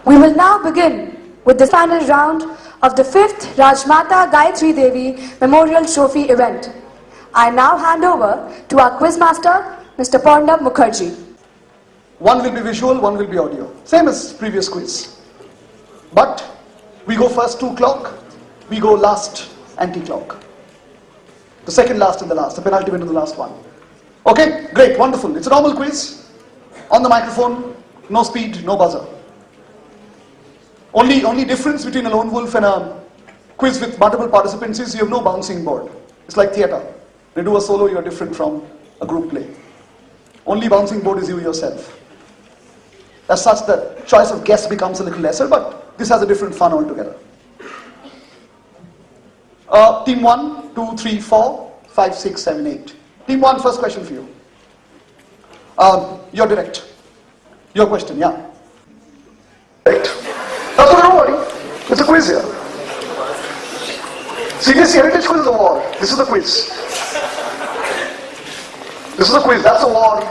We will now begin with the final round of the 5th Rajmata Gayatri Devi Memorial Trophy event. I now hand over to our quizmaster, Mr. Purnab Mukherjee. One will be visual, one will be audio. Same as previous quiz. But we go first 2 clock, we go last anti-clock. The second last and the last, the penultimate and the last one. Okay, great, wonderful. It's a normal quiz. On the microphone, no speed, no buzzer. Only difference between a lone wolf and a quiz with multiple participants is you have no bouncing board. It's like theatre. When you do a solo, you are different from a group play. Only bouncing board is you yourself. As such, the choice of guests becomes a little lesser, but this has a different fun altogether. Team 1, 2, 3, 4, 5, 6, 7, 8. Team 1, first question for you. You're direct. Your question, yeah. Direct. That's what, don't worry. It's a quiz here. CBSE Heritage Quiz is a war. This is the quiz. This is a quiz. That's a war.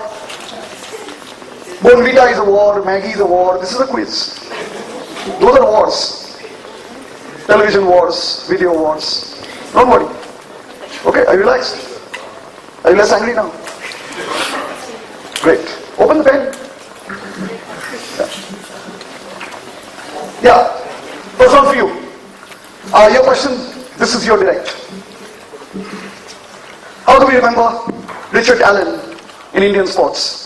Bonvita is a war. Maggie is a war. This is a quiz. Those are wars. Television wars, video wars. Don't worry. Okay, are you relaxed? Are you less angry now? Great. Open the pen. Yeah. First one for you. Your question, this is your direct. How do we remember Richard Allen in Indian sports?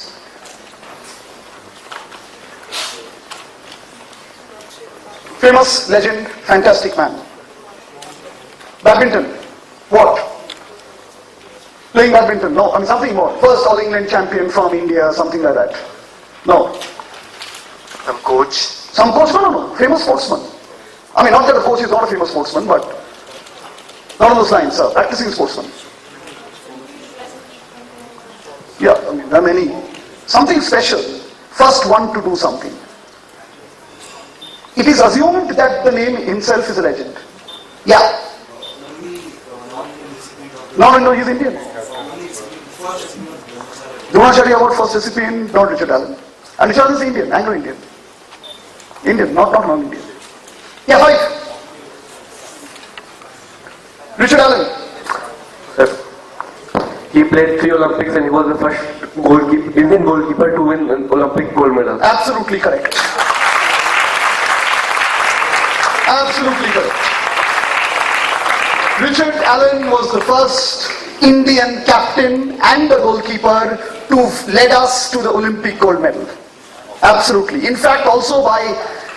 Famous, legend, fantastic man. Badminton. What? Playing badminton? No, I mean something more. First All England champion from India, something like that. No. Some coach. Some coach? No. Famous sportsman. I mean, not that a coach is not a famous sportsman, but none of those lines, sir. Practicing sportsman. Yeah, I mean, there are many. Something special. First one to do something. It is assumed that the name himself is a legend. Yeah. No, he's Indian. Dronacharya Award first recipient, not Richard Allen. And Richard Allen is Indian, Anglo-Indian. Indian, not non-Indian. Yeah, 5. Richard Allen. He played 3 Olympics and he was the first Indian goalkeeper to win an Olympic gold medal. Absolutely correct. Absolutely correct. Richard Allen was the first Indian captain and a goalkeeper to lead us to the Olympic gold medal. Absolutely. In fact, also by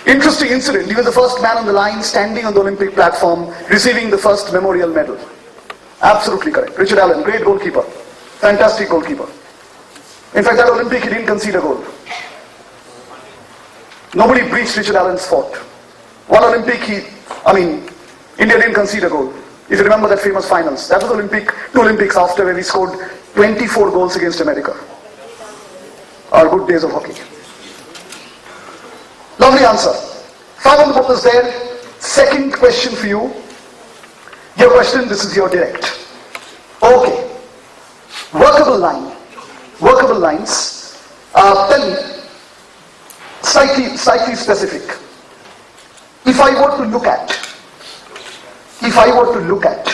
interesting incident, he was the first man on the line standing on the Olympic platform receiving the first memorial medal. Absolutely correct. Richard Allen, great goalkeeper. Fantastic goalkeeper. In fact, that Olympic he didn't concede a goal. Nobody breached Richard Allen's fort. One Olympic India didn't concede a goal. If you remember that famous finals, that was 2 Olympics after where we scored 24 goals against America. Our good days of hockey. Lovely answer. 5 on the board is there. Second question for you. Your question, this is your direct. Okay. Workable line. Workable lines. Then, slightly specific. If I were to look at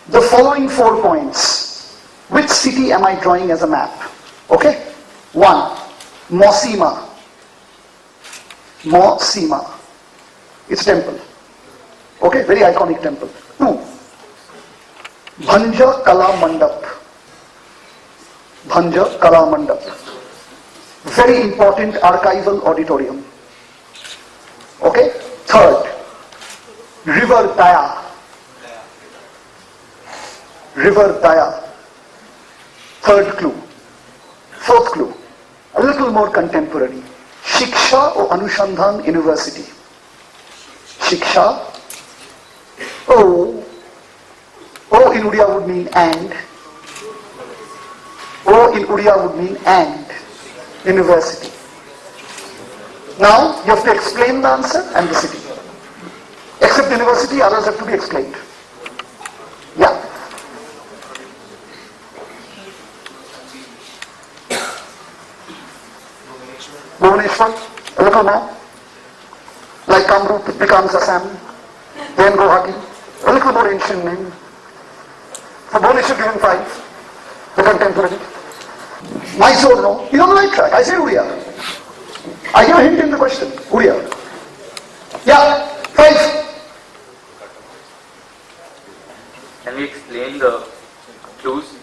the following 4 points, which city am I drawing as a map? Okay? 1. Mosima. It's temple. Okay, very iconic temple. 2. Bhanja Kala Mandap. Very important archival auditorium. Okay? 3rd. River Daya. 3rd clue. 4th clue. A little more contemporary. Shiksha or Anushandhan University. Shiksha. O in Odia would mean and. O in Odia would mean and. University. Now, you have to explain the answer and the city. Except university, others have to be explained. Yeah. Bhubaneswar. A little more. Like Kamrup becomes Assam, then Guwahati. A little more ancient name. For Bhubaneswar given 5, the contemporary. Mysore, no. He's on the right track. I said Udia. I give a hint in the question. Udia. Yeah, 5. Can we explain the clues?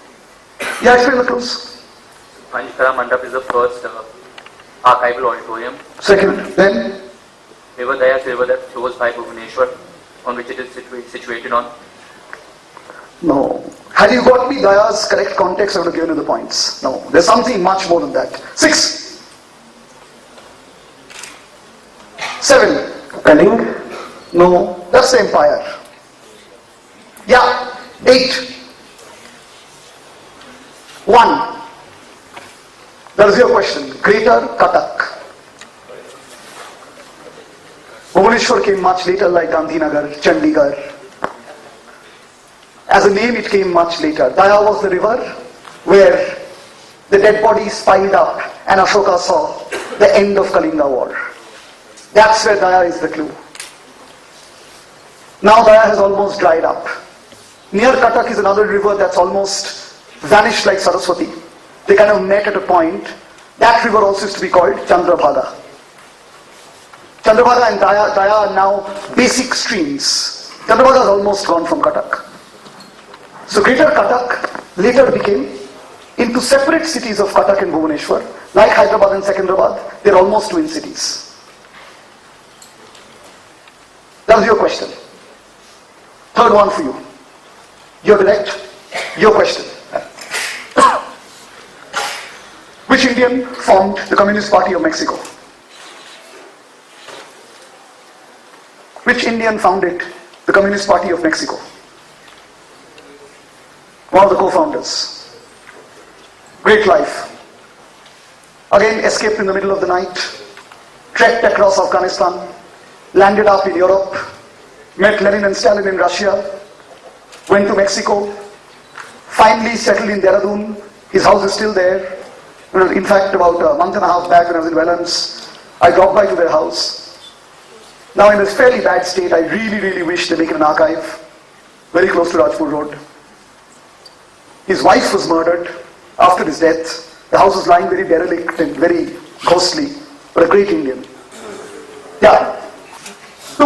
Yeah, explain the clues. Panchkara Mandap is the first archival auditorium. Second, then? River Daya is the river that flows by Bhubaneswar, on which it is situated on. No. Had you got me Daya's correct context, I would have given you the points. No. There's something much more than that. 6. 7. Kaling? No. That's the empire. Yeah. 8. 1. That is your question. Greater Cuttack. Bhubaneswar came much later, like Gandhinagar, Chandigarh. As a name, it came much later. Daya was the river where the dead bodies piled up and Ashoka saw the end of Kalinga war. That's where Daya is the clue. Now Daya has almost dried up. Near Cuttack is another river that's almost vanished like Saraswati. They kind of met at a point. That river also used to be called Chandrabhaga. Chandrabhaga and Daya are now basic streams. Chandrabhaga has almost gone from Cuttack. So Greater Cuttack later became into separate cities of Cuttack and Bhubaneswar. Like Hyderabad and Secunderabad, they're almost twin cities. That was your question. Third one for you. You're direct. Your question. Which Indian formed the Communist Party of Mexico? Which Indian founded the Communist Party of Mexico? One of the co-founders. Great life. Again, escaped in the middle of the night, trekked across Afghanistan, landed up in Europe, met Lenin and Stalin in Russia, went to Mexico, finally settled in Dehradun. His house is still there. In fact, about a month and a half back when I was in Wellens, I dropped by to their house. Now in a fairly bad state, I really wish they make it an archive, very close to Rajpur Road. His wife was murdered after his death. The house was lying very derelict and very ghostly, but a great Indian. Yeah. 2.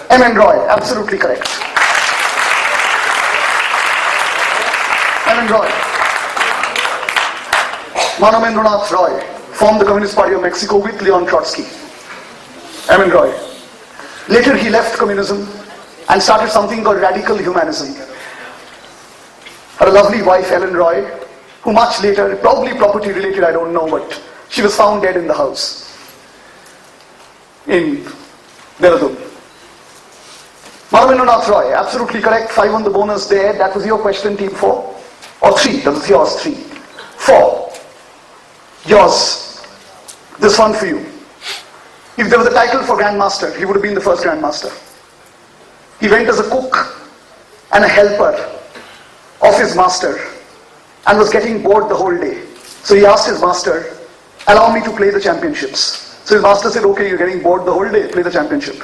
M.N. Roy, absolutely correct. M.N. Roy. Manomendranath Roy formed the Communist Party of Mexico with Leon Trotsky. M.N. Roy. Later he left communism and started something called radical humanism. Had a lovely wife, Ellen Roy, who much later, probably property related, I don't know, but she was found dead in the house in Dehradun. Manomendranath Roy, absolutely correct. 5 on the bonus there. That was your question, team 4. Or 3, that was yours, 3. 4. Yours. This one for you. If there was a title for Grandmaster, he would have been the first Grandmaster. He went as a cook and a helper of his master and was getting bored the whole day. So he asked his master, allow me to play the championships. So his master said, okay, you're getting bored the whole day, play the championship.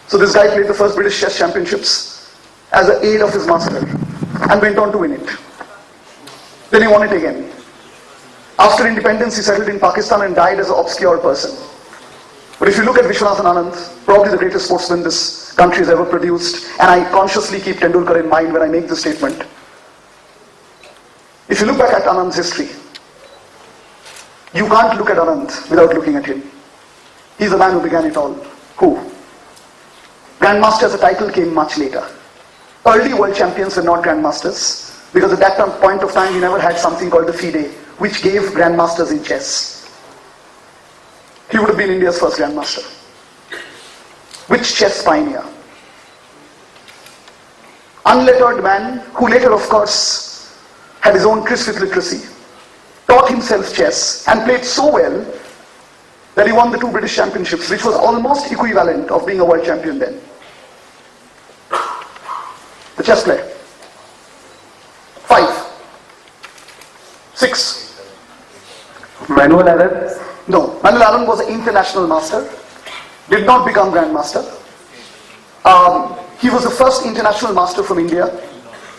So this guy played the first British chess championships as an aide of his master and went on to win it. Then he won it again. After independence, he settled in Pakistan and died as an obscure person. But if you look at Vishwanathan Anand, probably the greatest sportsman this country has ever produced, and I consciously keep Tendulkar in mind when I make this statement. If you look back at Anand's history, you can't look at Anand without looking at him. He's the man who began it all. Who? Grandmaster as a title came much later. Early world champions were not grandmasters, because at that point of time we never had something called the FIDE, which gave grandmasters in chess. He would have been India's first grandmaster. Which chess pioneer? Unlettered man, who later of course had his own tryst with literacy, taught himself chess and played so well that he won the 2 British championships, which was almost equivalent of being a world champion then. The chess player. 5. 6. Manual error. No, Manuel Allen was an international master, did not become grandmaster. He was the first international master from India,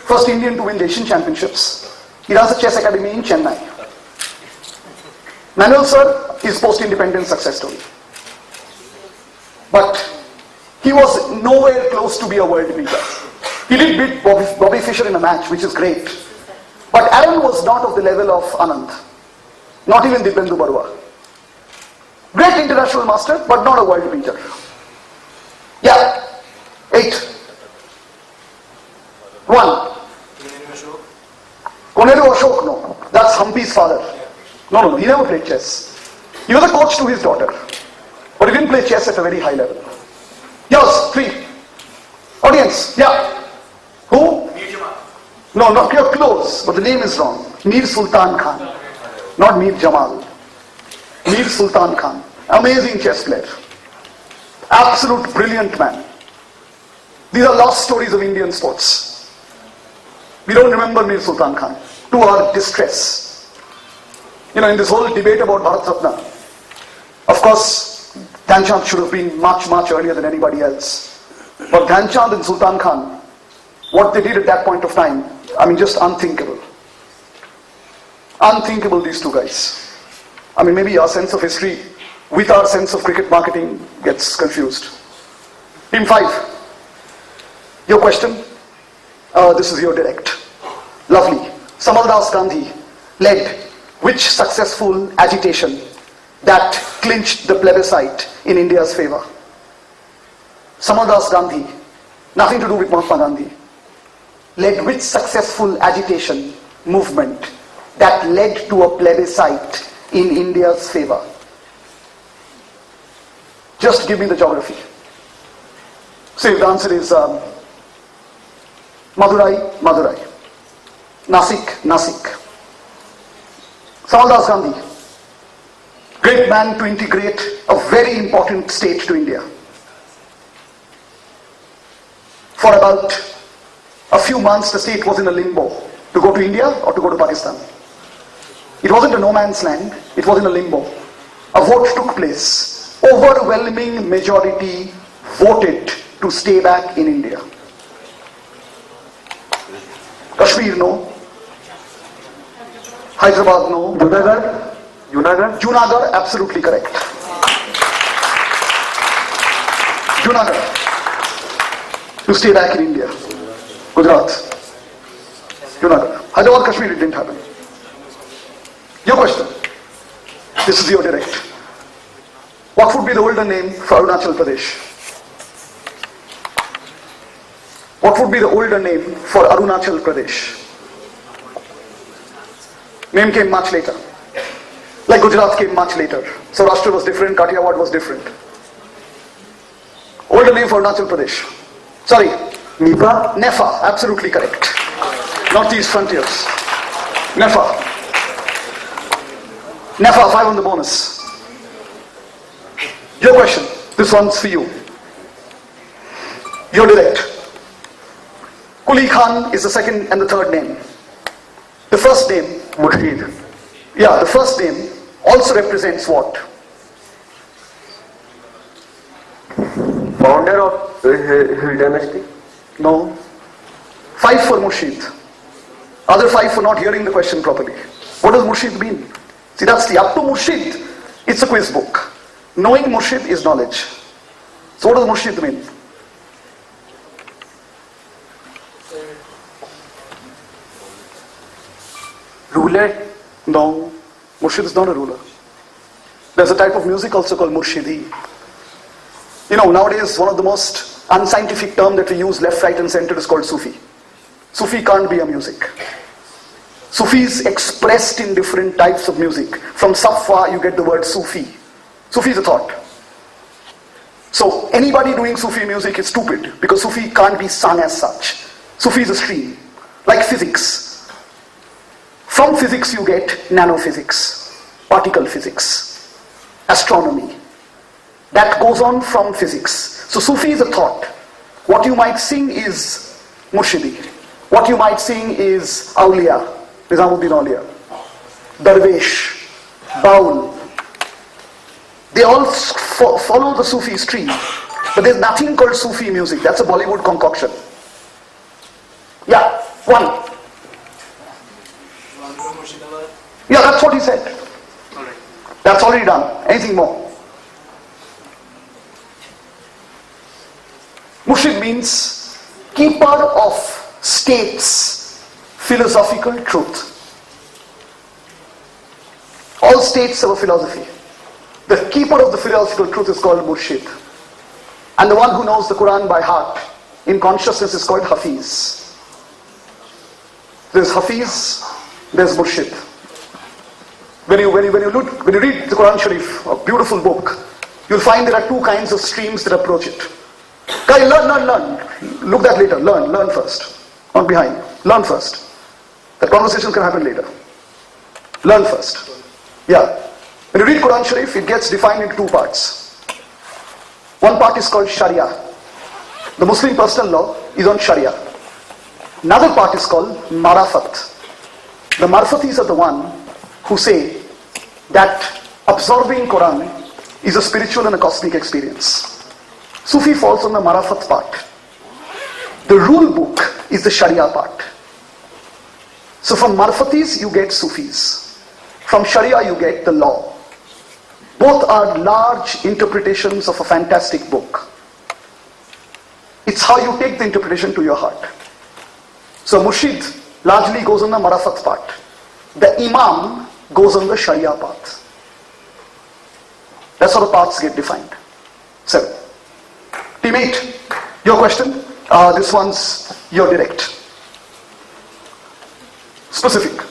first Indian to win the Asian Championships. He runs a chess academy in Chennai. Manuel sir is post-independence success story. But he was nowhere close to be a world beater. He did beat Bobby Fischer in a match, which is great. But Allen was not of the level of Anand. Not even Dibyendu Barua. Great international master, but not a world beater. Yeah. 8. 1. Koneru Ashok, no. That's Humpy's father. No, he never played chess. He was a coach to his daughter. But he didn't play chess at a very high level. Yours, 3. Audience, yeah. Who? No, not you're close, but the name is wrong. Mir Sultan Khan. Not Mir Jamal. Mir Sultan Khan. Amazing chess player. Absolute brilliant man. These are lost stories of Indian sports. We don't remember Mir Sultan Khan, to our distress. In this whole debate about Bharat Ratna, of course, Dhyan Chand should have been much, much earlier than anybody else. But Dhyan Chand and Sultan Khan, what they did at that point of time, just unthinkable. Unthinkable, these two guys. Maybe our sense of history with our sense of cricket marketing gets confused. Team 5. Your question? This is your direct. Lovely. Samal Das Gandhi led which successful agitation that clinched the plebiscite in India's favor? Samal Das Gandhi, nothing to do with Mahatma Gandhi, led which successful agitation movement that led to a plebiscite in India's favor? Just give me the geography. Say if the answer is Madurai, Madurai. Nasik, Nasik. Samal Das Gandhi, great man to integrate a very important state to India. For about a few months, the state was in a limbo, to go to India or to go to Pakistan. It wasn't a no man's land, it was in a limbo. A vote took place. Overwhelming majority voted to stay back in India. Kashmir, no. Hyderabad, no. Junagadh, absolutely correct. Junagadh, to stay back in India. Gujarat, Junagadh. Hyderabad, Kashmir, it didn't happen. Your question. This is your direct. What would be the older name for Arunachal Pradesh? What would be the older name for Arunachal Pradesh? Name came much later. Like Gujarat came much later. Saurashtra was different, Kathiawad was different. Older name for Arunachal Pradesh. Sorry. Nepa? Nefa, absolutely correct. Northeast frontiers. Nefa. Nefa, 5 on the bonus. Your question. This one's for you. Your direct. Kuli Khan is the second and the third name. The first name, Murshid. Yeah, the first name also represents what? Founder of his dynasty? No. 5 for Murshid. Other 5 for not hearing the question properly. What does Murshid mean? See, that's the up to Murshid. It's a quiz book. Knowing Murshid is knowledge. So what does Murshid mean? Ruler? No. Murshid is not a ruler. There's a type of music also called Murshidi. Nowadays one of the most unscientific term that we use left, right and center is called Sufi. Sufi can't be a music. Sufi is expressed in different types of music. From Safa you get the word Sufi. Sufi is a thought. So anybody doing Sufi music is stupid because Sufi can't be sung as such. Sufi is a stream. Like physics. From physics you get nanophysics, particle physics, astronomy. That goes on from physics. So Sufi is a thought. What you might sing is Murshidi. What you might sing is Awliya, Nizamuddin Awliya, Darvesh, Baul. They all follow the Sufi stream. But there's nothing called Sufi music. That's a Bollywood concoction. Yeah, one. Yeah, that's what he said. That's already done. Anything more? Murshid means keeper of states, philosophical truth. All states have a philosophy. The keeper of the philosophical truth is called Murshid. And the one who knows the Quran by heart in consciousness is called Hafiz. There's Hafiz, there's Murshid. When you read the Quran Sharif, a beautiful book, you'll find there are two kinds of streams that approach it. Guys, learn. Look that later. Learn first. Not behind. Learn first. The conversations can happen later. Learn first. Yeah. When you read Quran Sharif, it gets defined into two parts. One part is called Sharia. The Muslim personal law is on Sharia. Another part is called Marafat. The Marfatis are the one who say that absorbing Quran is a spiritual and a cosmic experience. Sufi falls on the Marafat part. The rule book is the Sharia part. So from Marfatis you get Sufis. From Sharia you get the law. Both are large interpretations of a fantastic book. It's how you take the interpretation to your heart. So Murshid largely goes on the Marafat part. The Imam goes on the Sharia path. That's how the paths get defined. 7. Team 8, your question. This one's your direct. Specific.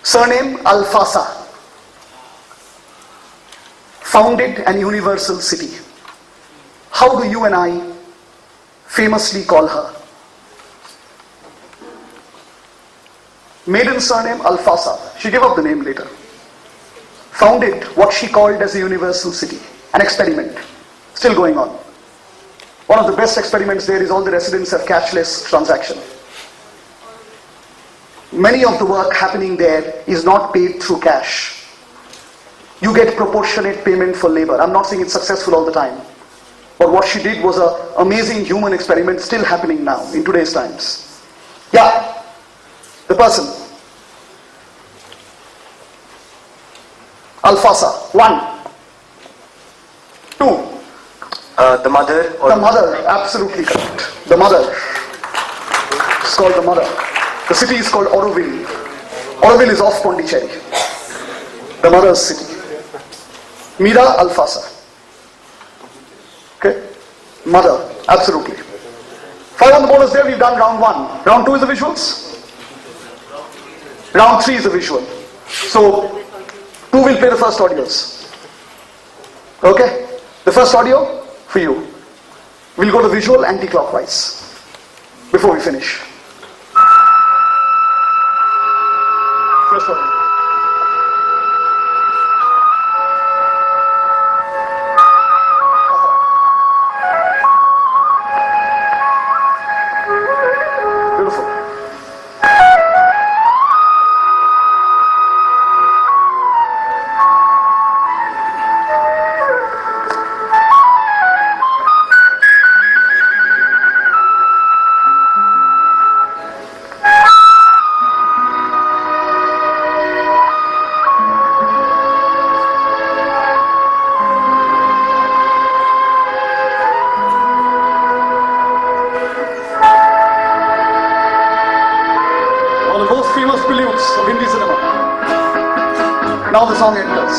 Surname Al-Fasa. Founded an universal city. How do you and I famously call her? Maiden surname Al-Fasa. She gave up the name later. Founded what she called as a universal city. An experiment. Still going on. One of the best experiments there is all the residents have cashless transaction. Many of the work happening there is not paid through cash. You get proportionate payment for labor. I'm not saying it's successful all the time. But what she did was an amazing human experiment still happening now in today's times. Yeah, the person. Al-Fasa. 1. 2. The mother. The mother, absolutely correct. The mother. It's called the mother. The city is called Auroville. Auroville is off Pondicherry. The mother's city. Mira Al-Fasa. Okay? Mother, absolutely. 5 on the board is there, we've done round 1. Round 2 is the visuals. Round 3 is the visual. So, 2 will play the first audios. Okay? The first audio, for you. We'll go to visual anti-clockwise. Before we finish. First audio. Now the song enters.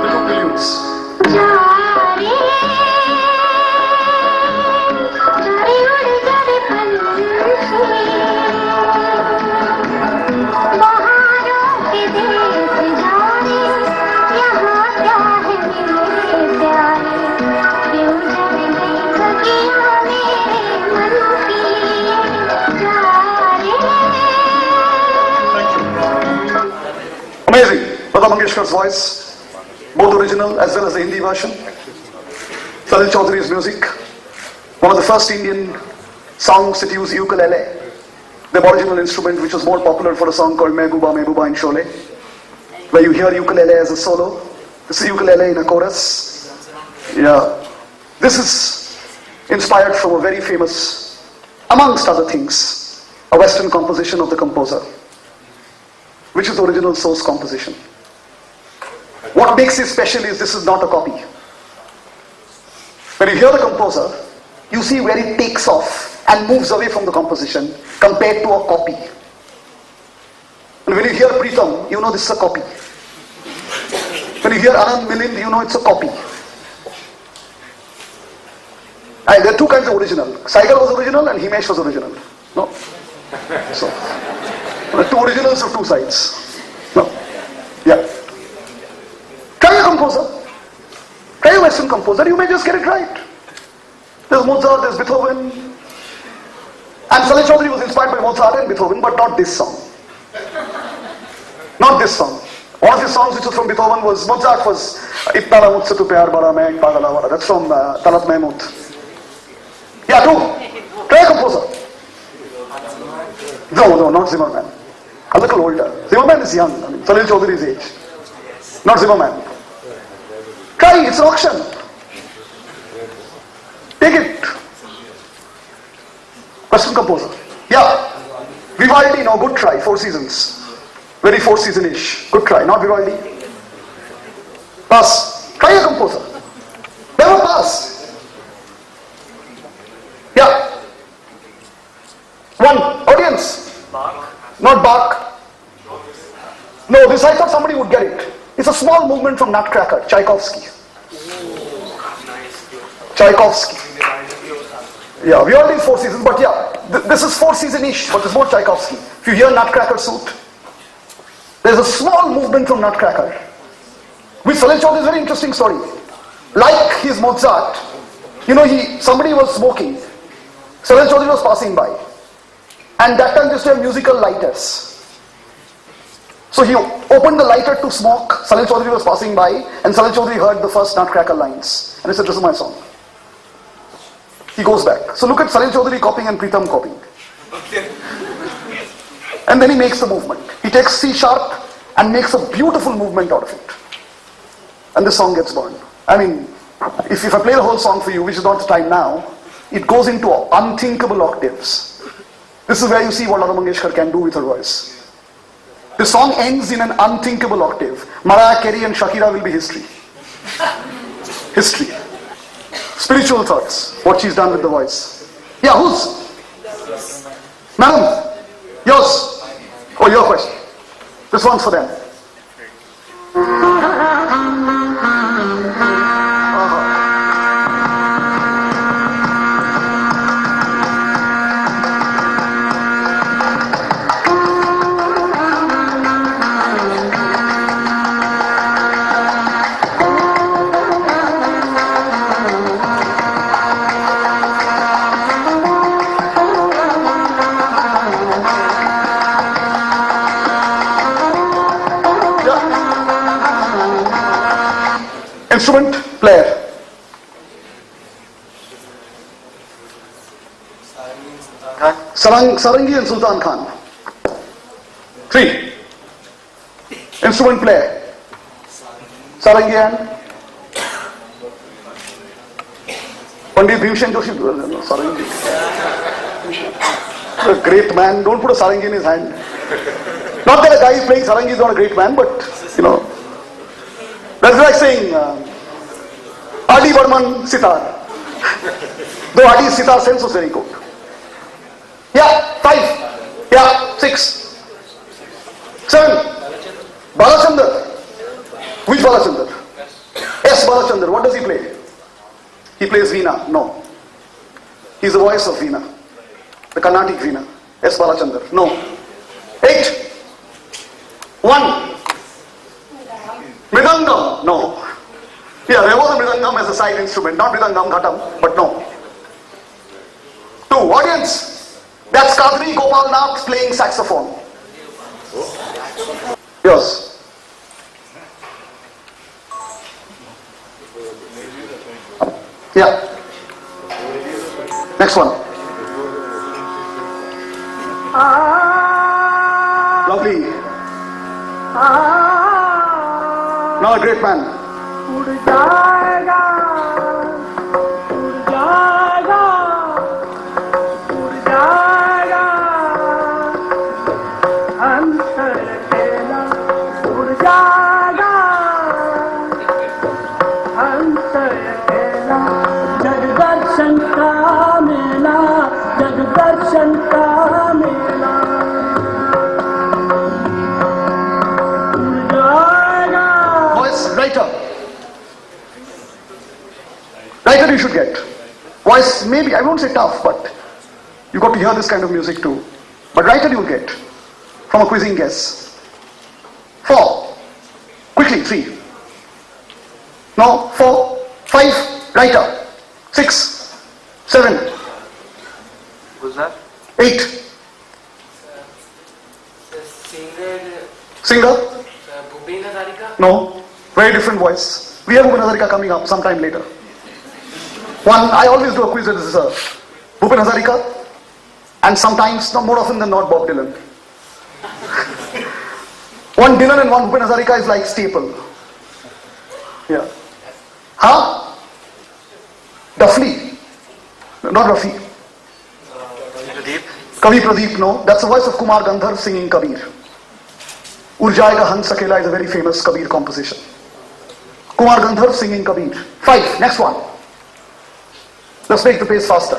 The two preludes. Amazing. Lata Mangeshkar's voice, both original as well as the Hindi version. Salil Chaudhary's music, one of the first Indian songs that use ukulele, the original instrument which was more popular for a song called Mehbooba in Sholay. where you hear ukulele as a solo. This is ukulele in a chorus. Yeah. This is inspired from a very famous, amongst other things, a Western composition of the composer, which is the original source composition. What makes it special is this is not a copy. When you hear the composer, you see where it takes off and moves away from the composition compared to a copy. And when you hear Pritam, you know this is a copy. When you hear Anand Milind, you know it's a copy. And there are two kinds of original. Saigal was original and Himesh was original. No? So, two originals of two sides. No? Yeah. Try a composer. Try a Western composer, you may just get it right. There's Mozart, there's Beethoven. And Salil Chaudhary was inspired by Mozart and Beethoven, but not this song. Not this song. One of his songs which was from Beethoven was, Mozart was Itna la mujhse tu pyar bada main pagala wala. That's from Talat Mahmud. Yeah, two. Try a composer. No, not Zimmerman. A little older. Zimmerman is young. I mean, Salil Chaudhary's age. Not Zimmerman. Try, it's an auction. Take it. Western composer. Yeah. Vivaldi, no, good try. Four Seasons. Very Four Season-ish. Good try. Not Vivaldi. Pass. Try a composer. Never pass. Yeah. One. Audience. Bach. Not Bach. No, this I thought somebody would get it. It's a small movement from Nutcracker, Tchaikovsky. Tchaikovsky. Yeah, we all need Four Seasons, but yeah, this is Four Season-ish, but it's more Tchaikovsky. If you hear Nutcracker Suit, there's a small movement from Nutcracker. With Salil Chaudhary, is a very interesting story. Like his Mozart, somebody was smoking. Salil Chaudhary was passing by. And that time they used to have musical lighters. So he opened the lighter to smoke. Salil Chaudhary was passing by, and Salil Chaudhary heard the first Nutcracker lines. And he said, this is my song. He goes back. So look at Salil Chaudhary copying and Pritam copying. And then he makes the movement. He takes C sharp and makes a beautiful movement out of it. And the song gets born. I mean, if I play the whole song for you, which is not the time now, it goes into unthinkable octaves. This is where you see what Lata Mangeshkar can do with her voice. The song ends in an unthinkable octave. Mariah Carey and Shakira will be history. History. Spiritual thoughts. What she's done with the voice. Yeah, who's? Madam, yours. Oh, your question. This one's for them. Instrument player. Sarangi and Sultan Khan. 3. Instrument player. Sarangi and Pandit Bhimshen Joshi. Sarangi. A great man. Don't put a sarangi in his hand. Not that a guy is playing sarangi is not a great man, but that's like saying Adi Burman sitar. Though Adi's sitar sense was very good. Yeah, 5. Yeah, 6. 7. Balachandar. Which Balachandar? S. Balachandar. What does he play? He plays Veena. No. He's the voice of Veena. The Carnatic Veena. S. Balachandar. No. 8. 1. Mridangam. No. Yeah, there was a Mridangam as a side instrument. Not Mridangam Ghatam, but no. 2. Audience. That's Kadri Gopal Nath playing saxophone. Yours. Yeah. Next one. Lovely. A great man. उड़ जाएगा उड़ जाएगा उड़ जाएगा हंस अकेला उड़ जाएगा हंस अकेला जगदर्शन का मेला जगदर्शन का मेला उड़ जाएगा Voice, writer. Writer you should get. Voice, maybe, I won't say tough, but you got to hear this kind of music too. But writer you'll get from a quizzing guess. 4. Quickly, 3. No, 4. 5. Writer. 6. 7. Gulzar? 8. Singer? No. Very different voice. We have Bhupen Hazarika coming up sometime later. One, I always do a quiz that is Bhupen Hazarika, and sometimes, no, more often than not, Bob Dylan. One Dylan and one Bhupen Hazarika is like staple. Yeah. Huh? Duffley. Not Rafi. Pradeep. Kavi Pradeep, no. That's the voice of Kumar Gandharv singing Kabir. Ur Jayega Hans Akela is a very famous Kabir composition. Kumar Gandharv singing Kabir. 5. Next one. Let's make the pace faster.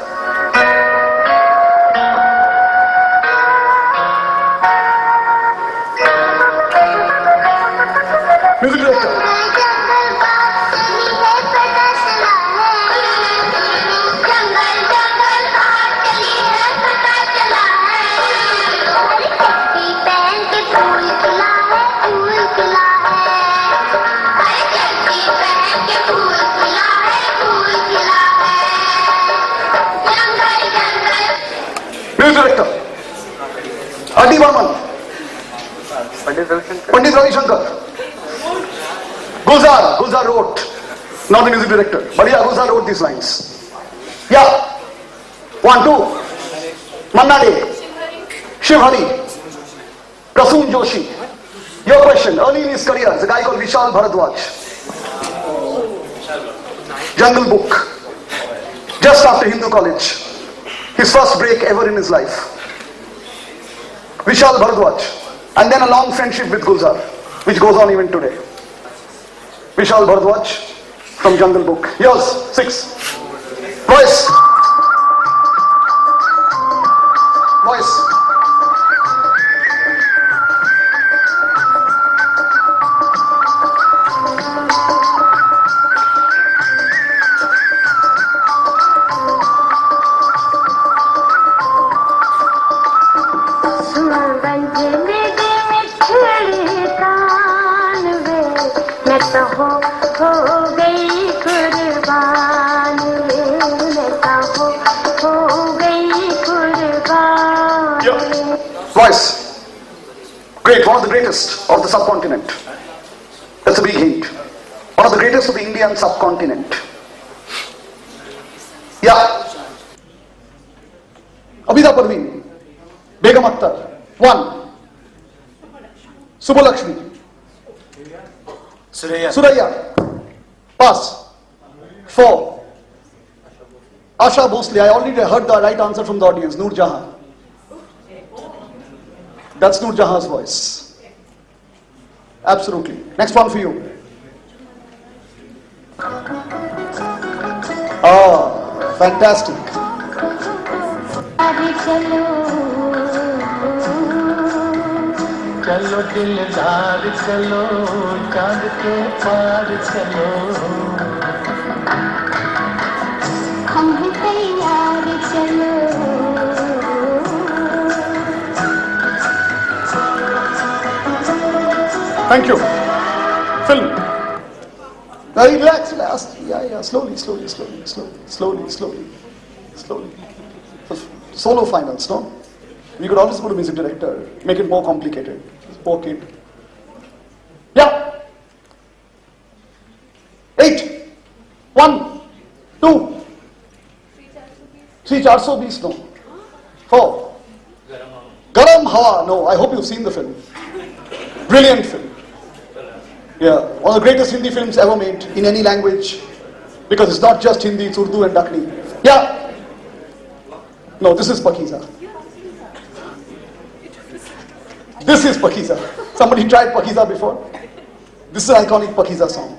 Music director. Music director. R.D. Burman. Pandit Ravi Shankar. Gulzar wrote, not the music director, but yeah, Gulzar wrote these lines. Yeah. 1, 2. Manna Dey. Shiv Hari. Prasoon Joshi. Your question, early in his career, there's a guy called Vishal Bharadwaj. Jungle Book. Just after Hindu College. His first break ever in his life. Vishal Bharadwaj. And then a long friendship with Gulzar, which goes on even today. Vishal Bharadwaj from Jungle Book. Yours, 6. Voice. Voice. Voice. Great, one of the greatest of the subcontinent. That's a big hint. One of the greatest of the Indian subcontinent. Yeah. Abida Parveen. Begum Akhtar. 1. Subbalakshmi. Suraya. Pass. 4. Asha Bhosle. I already heard the right answer from the audience. Noor Jahan. That's Noor Jahan's voice. Absolutely. Next one for you. Ah, fantastic. चलो दिलदार चलो चांद के पार चलो हम तैयार चलो Thank you. Film. Relax, relax. Yeah. Slowly. Solo finals, no? We could always put a music director, make it more complicated. Poor kid. Yeah. 8. 1. 2. 3. 420, no. 4. Garam Hawa. No, I hope you've seen the film. Brilliant film. Yeah, one of the greatest Hindi films ever made in any language, because it's not just Hindi, it's Urdu and Dakhni. Yeah. No, this is Pakiza. This is Pakiza. Somebody tried Pakiza before? This is an iconic Pakiza song.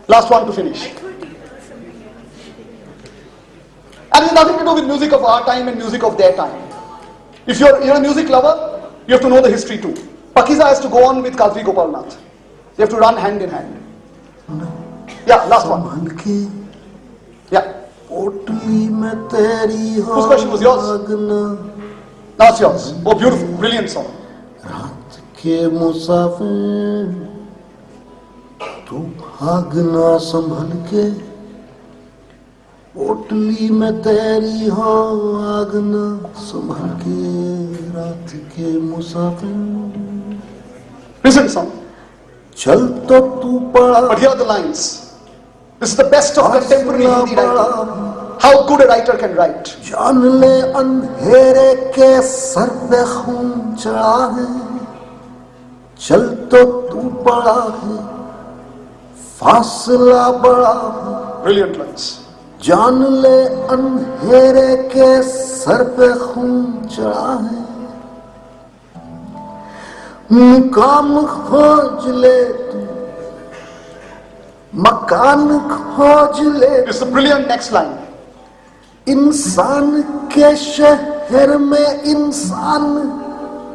Last one to finish. And it's nothing to do with music of our time and music of their time. If you're a music lover, you have to know the history too. Pakiza has to go on with Kadri Gopalnath. They have to run hand in hand. Yeah, last one. Yeah. Whose question was yours? Now it's yours. Oh, beautiful. Brilliant song. के मुसाफिर तू भागना संभल के पोटली में तेरी हो आगना संभल के रात के मुसाफिर. Listen song. चल तो तू पड़ा. But here are the lines. This is the best of contemporary Hindi writing. How good a writer can write. जान ले अंधेरे के सर पे खून चढ़ा है. चल तो तू पड़ा है फासला बड़ा है. Brilliant lines. जान ले अंधेरे के सर पे खून चढ़ा है. मुकाम खोज ले तू मकान खोज ले. It's a brilliant next line. इंसान के शहर में इंसान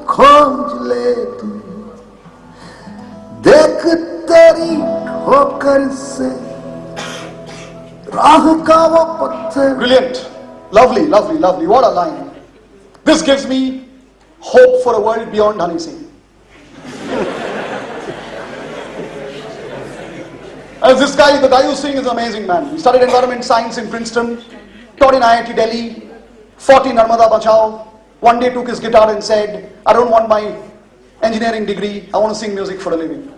खोज ले तू. देख तेरी ठोकर से राह का वो पत्थर. Brilliant. Lovely, lovely, lovely. What a line. This gives me hope for a world beyond Honey Singh. As this guy, the guy who's singing is an amazing man. He studied environment science in Princeton, taught in IIT Delhi, fought in Narmada Bachao. One day took his guitar and said, I don't want my engineering degree, I want to sing music for a living.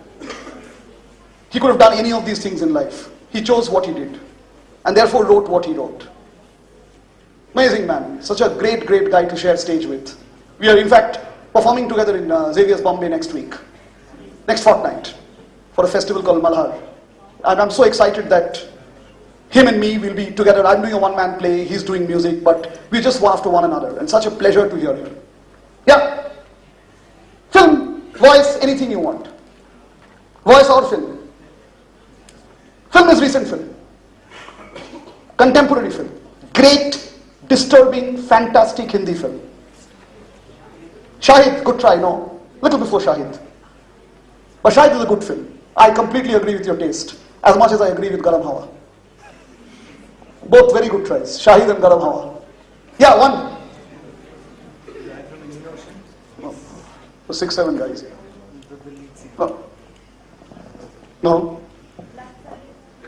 He could have done any of these things in life. He chose what he did, and therefore wrote what he wrote. Amazing man, such a great, great guy to share stage with. We are in fact performing together in Xavier's Bombay next week, next fortnight, for a festival called Malhar. And I'm so excited that him and me will be together. I'm doing a one-man play, he's doing music, but we just one after one another, and such a pleasure to hear him. Yeah. Film, voice, anything you want. Voice or film. Film is recent film. Contemporary film. Great, disturbing, fantastic Hindi film. Shahid, good try, no? Little before Shahid. But Shahid is a good film. I completely agree with your taste, as much as I agree with Garam Hawa. Both very good tries, Shahid and Garam Hawa. Yeah, one. No. 6, 7 guys here. No. No.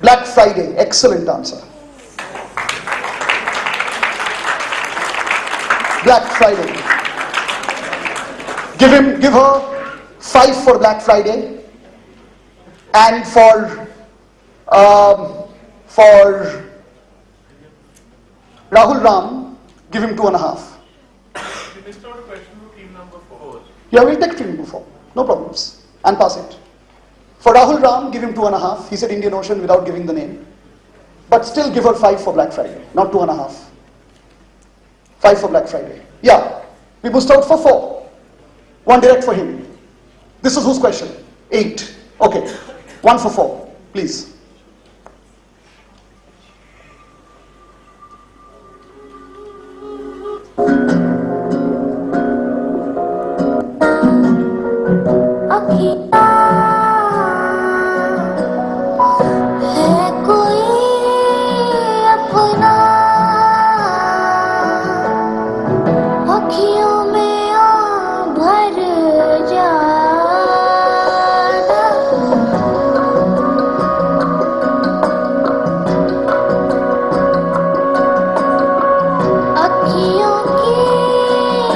Black Friday, excellent answer. Black Friday. Give her 5 for Black Friday, and for Rahul Ram, give him 2.5. You missed out a question for team number 4. Yeah, we'll take team number 4. No problems. And pass it. For Rahul Ram, give him 2.5. He said Indian Ocean without giving the name. But still give her 5 for Black Friday, not 2.5. 5 for Black Friday. Yeah. We missed out for 4. 1 direct for him. This is whose question? 8. Okay. 1 for 4. Please.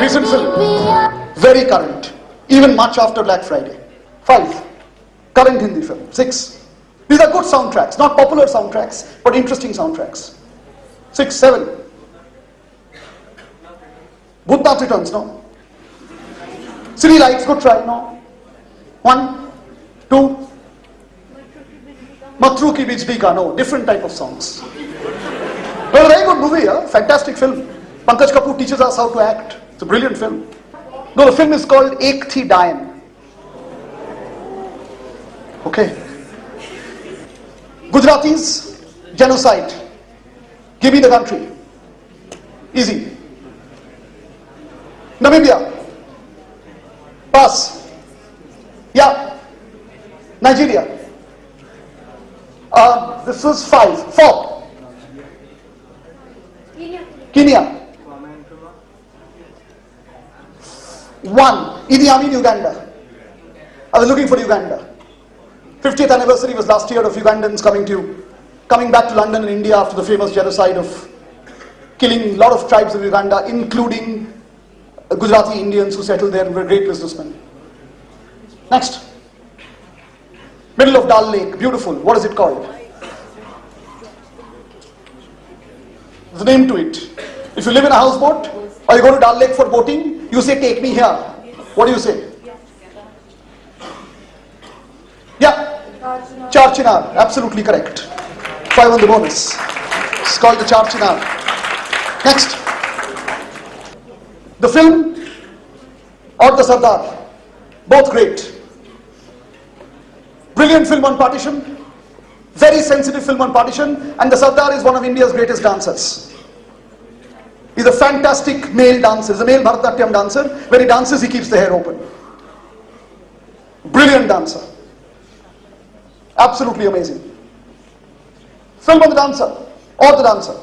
Recent film. Very current. Even much after Black Friday. 5. Current Hindi film. 6. These are good soundtracks. Not popular soundtracks, but interesting soundtracks. 6, 7. Bhutnath Returns, no? City Lights, good try, no? 1, 2, Matru Ki Bijli Ka, no, different type of songs. Well, a very good movie, fantastic film. Pankaj Kapoor teaches us how to act. It's a brilliant film. No, the film is called Ek Thi Dayan. Okay. Gujaratis, genocide. Give me the country. Easy. Namibia. Pass. Yeah. Nigeria. This is 5. 4. Kenya. 1. Idi Amin, Uganda. I was looking for Uganda. 50th anniversary was last year of Ugandans coming back to London and India after the famous genocide of killing a lot of tribes of Uganda, including Gujarati Indians who settled there and were great businessmen. Next. Middle of Dal Lake, beautiful. What is it called? There's a name to it. If you live in a houseboat or you go to Dal Lake for boating, you say, take me here. What do you say? Yeah. Char Chinar, absolutely correct. 5 on the bonus. It's called the Char Chinar. Next. The film or the Sardar, both great. Brilliant film on partition, very sensitive film on partition, and the Sardar is one of India's greatest dancers. He's a fantastic male dancer. He's a male Bharatanatyam dancer. When he dances, he keeps the hair open. Brilliant dancer. Absolutely amazing. Film on the dancer or the dancer.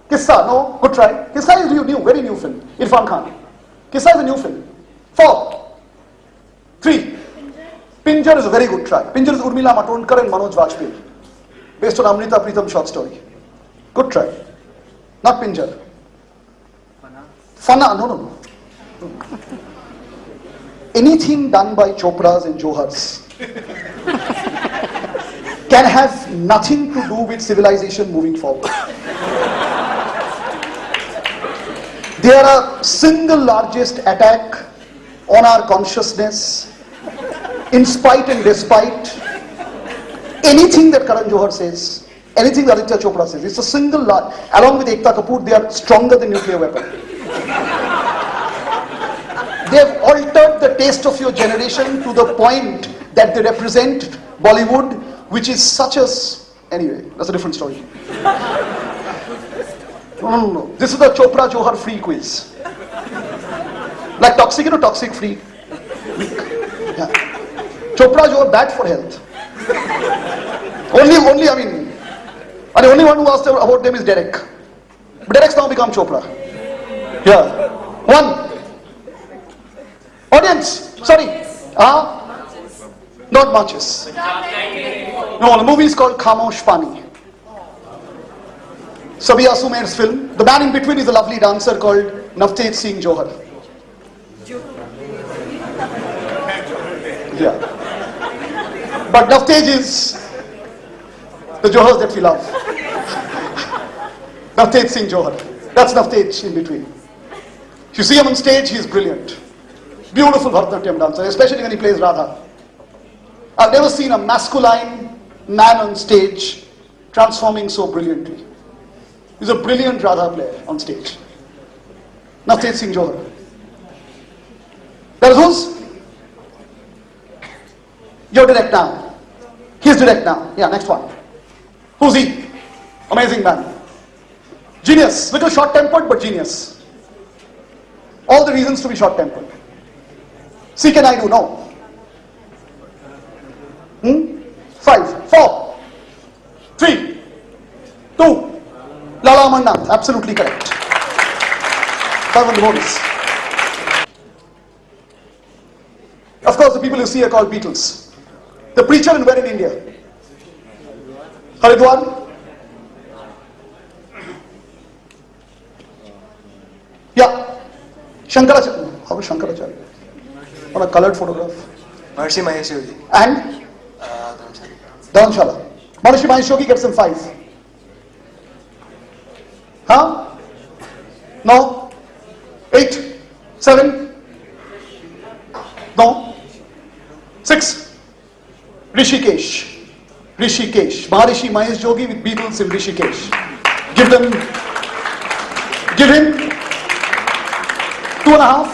Kissa, no, good try. Kissa is new, very new film. Irfan Khan. Kissa is a new film. 4. 3. Pinjar is a very good try. Pinjar is Urmila Matondkar and Manoj Vajpayee. Based on Amrita Pritam short story. Good try. Not Pinjar. Fana, no. Anything done by Chopras and Johars can have nothing to do with civilization moving forward. They are a single largest attack on our consciousness, in spite and despite anything that Karan Johar says, anything that Aditya Chopra says. It's a single large, along with Ekta Kapoor, they are stronger than nuclear weapon. They have altered the taste of your generation to the point that they represent Bollywood, which is such a... Anyway, that's a different story. No. This is the Chopra Johar free quiz. Like toxic, toxic free. Yeah. Chopra Johar bad for health. Only, and the only one who asked about them is Derek. But Derek's now become Chopra. Yeah. 1. Audience, sorry. Not matches. No, the movie is called Khamosh Pani. Sabiya Sumer's film. The man in between is a lovely dancer called Navtej Singh Johar. Yeah. But Navtej is the Johars that we love. Navtej Singh Johar. That's Navtej in between. If you see him on stage, he is brilliant. Beautiful Bharatanatyam dancer, especially when he plays Radha. I've never seen a masculine man on stage transforming so brilliantly. He's a brilliant Radha player on stage. Navtej Singh Johar. That is who's? You're direct now. He's direct now. Yeah, next one. Who's he? Amazing man. Genius. Little short-tempered, but genius. All the reasons to be short-tempered. C can I do? No. 5, 4, 3, 2. Lala Amarnath. Absolutely correct. 5 on the bonus. Of course, the people you see are called Beatles. The preacher and where in India? Haridwar? Yeah. Shankaracharya. How is Shankaracharya? On a colored photograph. Maharishi Mahesh Yogi. And? Dharamshala. Maharishi Mahesh Yogi gets him 5. Huh? No? 8? 7? No? 6? Rishikesh. Rishikesh. Maharishi Mahesh Jogi with Beatles in Rishikesh. Give him 2.5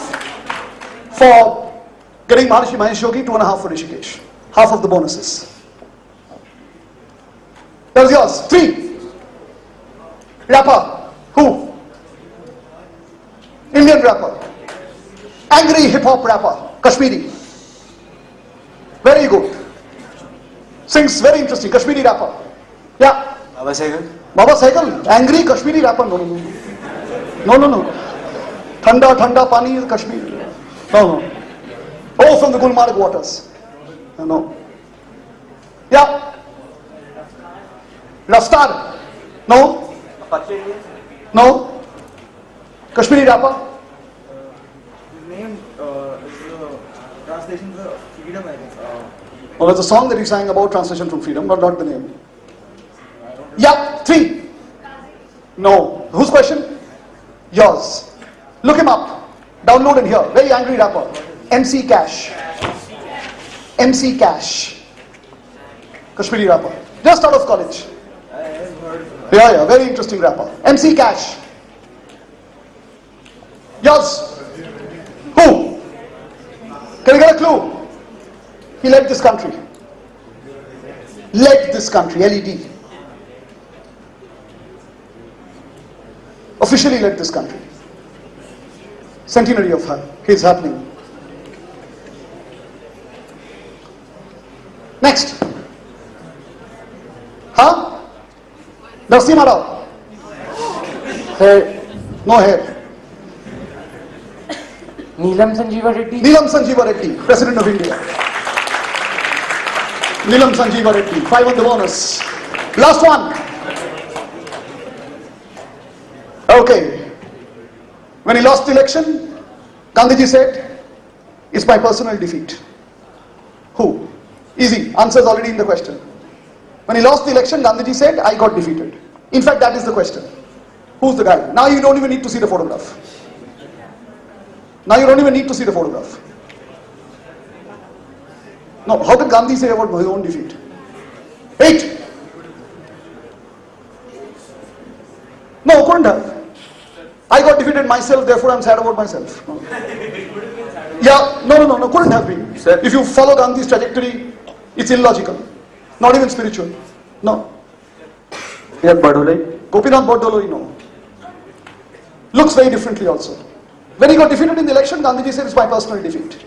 for getting Maharishi Mahesh Jogi, 2.5 for Rishikesh. Half of the bonuses. That was yours. 3. Rapper. Who? Indian rapper. Angry hip hop rapper. Kashmiri. Very good. Sings very interesting. Kashmiri rapper. Yeah. Baba Sehgal. Baba Sehgal. Angry Kashmiri rapper. No. Thanda Thanda Pani is Kashmir. No. Oh, from the Gulmarg waters. No. Yeah. Raftar. No. No. Kashmiri rapper. His name is the translation of freedom, I guess. Oh, it's a song that he sang about translation from freedom, but not the name. Yeah, 3. No. Whose question? Yours. Look him up. Download and hear. Very angry rapper. MC Cash. MC Cash. Kashmiri rapper. Just out of college. Yeah, very interesting rapper. MC Cash. Yours. Who? Can you get a clue? He led this country. Led this country, LED. Officially led this country. Centenary of his happening. Next. Huh? Narasimha Rao. Hair. No hair. Neelam Sanjeeva Reddy. Neelam Sanjeeva Reddy, President of India. Neelam Sanjeeva Reddy, 5 on the bonus. Last one. Okay. When he lost the election, Gandhiji said, it's my personal defeat. Who? Easy. Answer is already in the question. When he lost the election, Gandhiji said, I got defeated. In fact, that is the question. Who's the guy? Now you don't even need to see the photograph. Now you don't even need to see the photograph. No, how did Gandhi say about his own defeat? 8. No, couldn't have. I got defeated myself, therefore I'm sad about myself. No. Yeah, no, couldn't have been. Sir. If you follow Gandhi's trajectory, it's illogical. Not even spiritual. No. Yeah, Badolai. Gopinath Bordoloi, no. Looks very differently also. When he got defeated in the election, Gandhiji said, it's my personal defeat.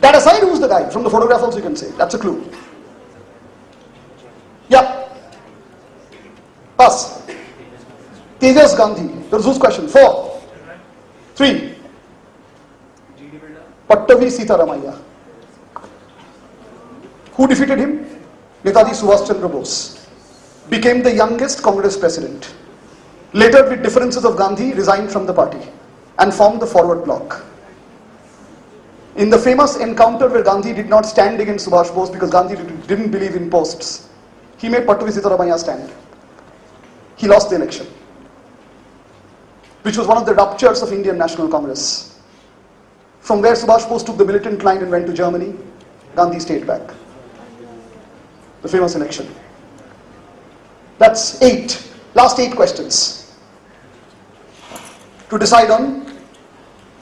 That aside, who's the guy? From the photograph also you can say. That's a clue. Yeah. Pass. Tejas Gandhi. That was whose question? 4. 3. Pattavi Sitaramaiah. Who defeated him? Netaji Subhash Chandra Bose. Became the youngest Congress president. Later, with differences of Gandhi, resigned from the party and formed the Forward Bloc. In the famous encounter where Gandhi did not stand against Subhash Bose because Gandhi didn't believe in posts, he made Pattavi Sitaramaiah stand. He lost the election, which was one of the ruptures of Indian National Congress. From where Subhash Bose took the militant line and went to Germany, Gandhi stayed back. The famous election. That's 8. Last 8 questions to decide on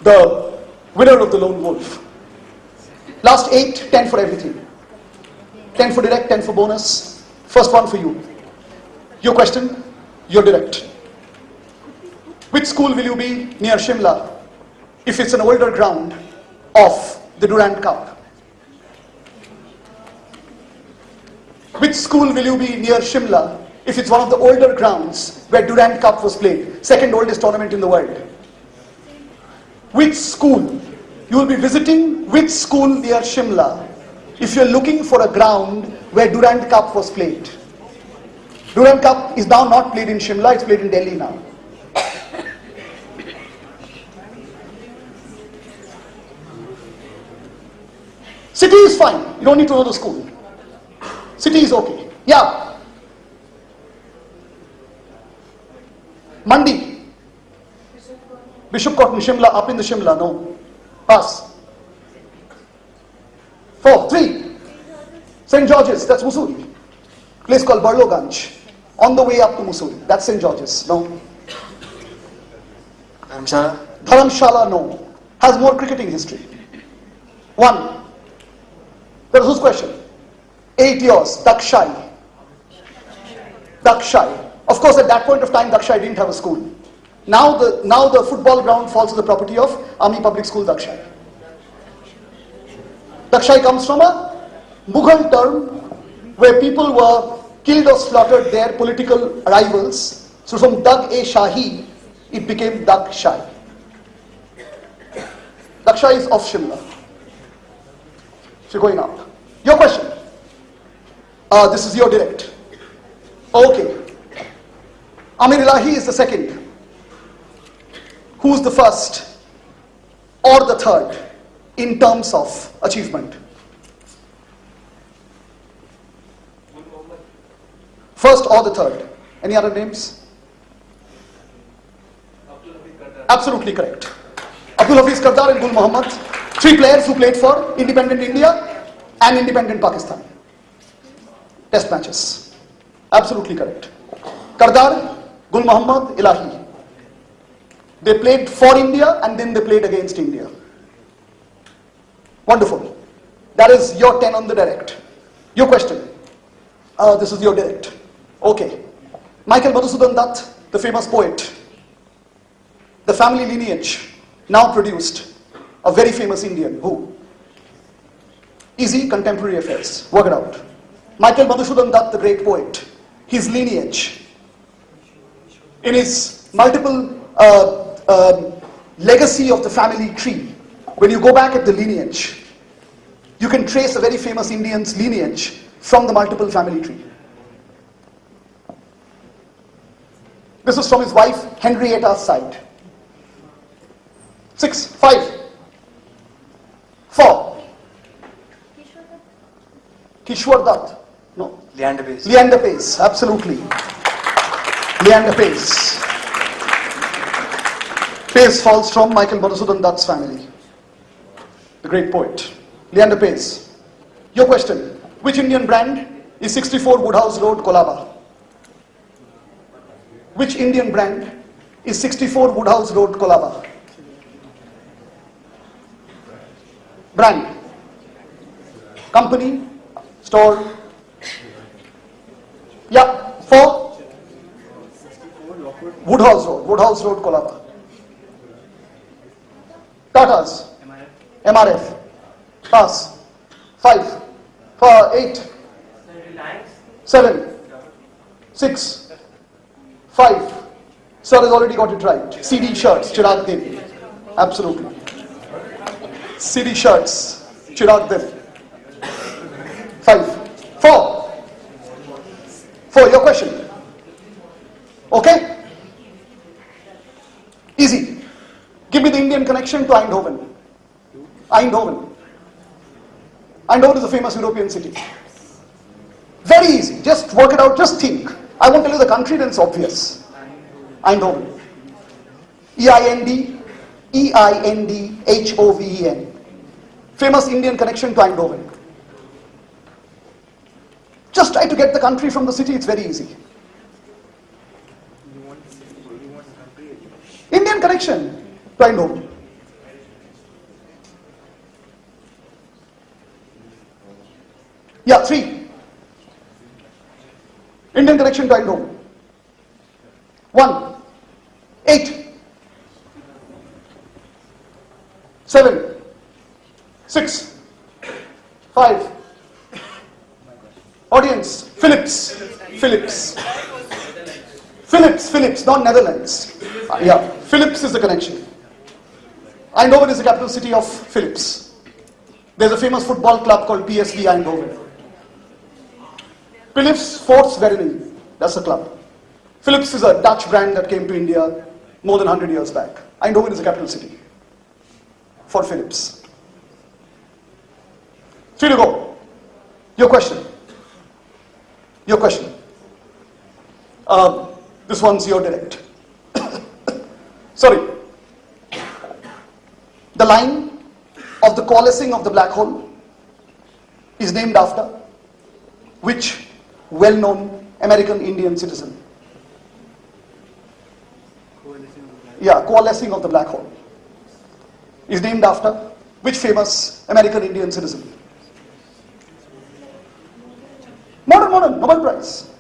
the winner of the lone wolf. Last 8, 10 for everything. 10 for direct, 10 for bonus. First one for you. Your question, your direct. Which school will you be near Shimla if it's an older ground of the Durand Cup? Which school will you be near Shimla if it's one of the older grounds where Durand Cup was played, second oldest tournament in the world? Which school? You will be visiting which school near Shimla if you're looking for a ground where Durand Cup was played? Durand Cup is now not played in Shimla, it's played in Delhi now. City is fine, you don't need to know the school. City is okay. Yeah. Mandi. Bishop Cotton, Shimla, up in the Shimla, no. Pass. 4, 3. St. George's, that's Mussoorie. Place called Barloganj. On the way up to Mussoorie. That's St. George's. No. Dharamshala, no. Has more cricketing history. 1. That was whose question? 8 years. Dakshai. Dakshai. Of course, at that point of time, Dakshai didn't have a school. Now the football ground falls to the property of Army Public School Dakshai. Dakshai comes from a Mughal term where people were killed or slaughtered their political rivals. So from Dag-e-Shahi, it became Dakshai. Dakshai is off Shimla. So going up. Your question. This is your direct. Okay. Amir Ilahi is the second. Who's the first or the third in terms of achievement? First or the third. Any other names? Absolutely correct. Abdul Hafiz Kardar and Gul Muhammad. 3 players who played for independent India and independent Pakistan. Test matches. Absolutely correct. Kardar, Gul Muhammad, Ilahi. They played for India and then they played against India. Wonderful. That is your 10 on the direct. Your question. This is your direct. Okay. Michael Madhusudan Dutt, the famous poet. The family lineage now produced a very famous Indian. Who? Easy, contemporary affairs. Work it out. Michael Madhusudan Dutt, the great poet. His lineage. In his multiple legacy of the family tree, when you go back at the lineage, you can trace a very famous Indian's lineage from the multiple family tree. This is from his wife Henrietta's side. 6, 5, 4. Kishwar Dutt. No. Leander Pace. Leander Pace, absolutely. Leander Pace. Pace falls from Michael Madhusudan Dutt's family. The great poet. Leander Pace. Your question. Which Indian brand is 64 Woodhouse Road, Colaba? Which Indian brand is 64 Woodhouse Road, Colaba? Brand. Company. Store. Yeah. 4. Woodhouse Road, Colaba. Tatas. MRF. Pass. 5. 8. 7. 6. 5. Sir has already got it right. CD shirts, Chirag Devi. Absolutely. CD shirts, Chirag Devi. 5. 4. 4. Your question. Okay? Easy. Give me the Indian connection to Eindhoven. Eindhoven. Eindhoven is a famous European city. Very easy. Just work it out. Just think. I won't tell you the country, then it's obvious. Eindhoven. E-I-N-D-H-O-V-E-N. Famous Indian connection to Eindhoven. Just try to get the country from the city. It's very easy. Indian connection to Eindhoven. Yeah, 3. Indian connection to Eindhoven. 1. 8. 7. 6. 5. Audience. Philips. Philips, not Netherlands. Yeah, Philips is the connection. Eindhoven is the capital city of Philips. There's a famous football club called PSV Eindhoven. Philips Sports Vereniging, that's the club. Philips is a Dutch brand that came to India more than 100 years back. Eindhoven is the capital city for Philips. 3 to go. Your question. This one's your direct. Sorry. The line of the coalescing of the black hole is named after which well-known American Indian citizen? Yeah, coalescing of the black hole. Is named after which famous American Indian citizen? Modern, Nobel Prize.